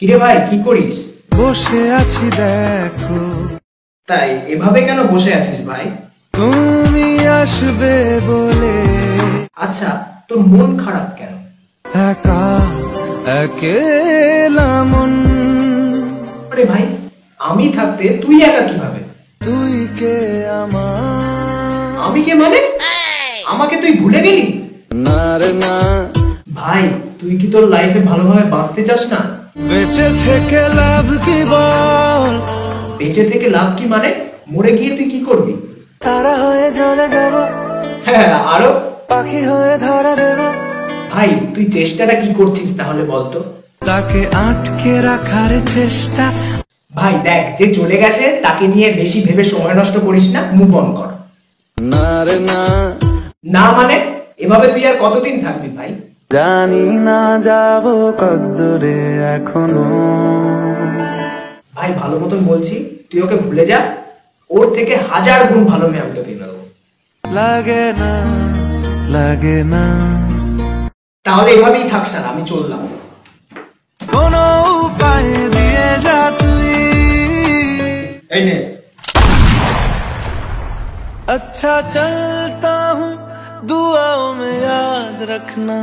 কিরে ভাই, কি করিস? বসে আছি দেখো। তাই এভাবে কেন বসে আছিস ভাই? তুমি আসবে বলে। আচ্ছা, তোর মন খারাপ কেন? একা একেলা মন। আরে ভাই, আমি থাকতে তুই একা কিভাবে? তুই কে আমার? আমি কে মানে? আমাকে তুই ভুলে গেলি? না রে না। ভাই, তুই কি তোর লাইফে ভালোভাবে বাঁচতে চাস না? বেঁচে থেকে লাভ কি বল? বেঁচে থেকে লাভ কি মানে? মরে গিয়ে তুই কি করবি? তারা হয়ে জ্বলে যাব। হ্যাঁ, আরো পাখি হয়ে ধরা দেব। ভাই, তুই চেষ্টাটা কি করছিস তাহলে বলতো? তাকে আটকে রাখার চেষ্টা। ভাই দেখ, যে চলে গেছে তাকে নিয়ে বেশি ভেবে সময় নষ্ট করিস না, মুভ অন কর। না রে না। না মানে? এভাবে তুই আর কতদিন থাকবি ভাই? জানি না যাব কদ্দুরে এখনো। ভাই ভালো মতন বলছি, তুই ওকে ভুলে যা। ওর থেকে 1000 গুণ ভালো মেয়ে আমি তোকে এনে দেবো। লাগে না লাগে না। তাহলে এভাবেই থাকস না, আমি চললাম। কোনো উপায় দিয়ে যা তুই। এই নে। अच्छा चलता हूँ दुआओं में याद रखना।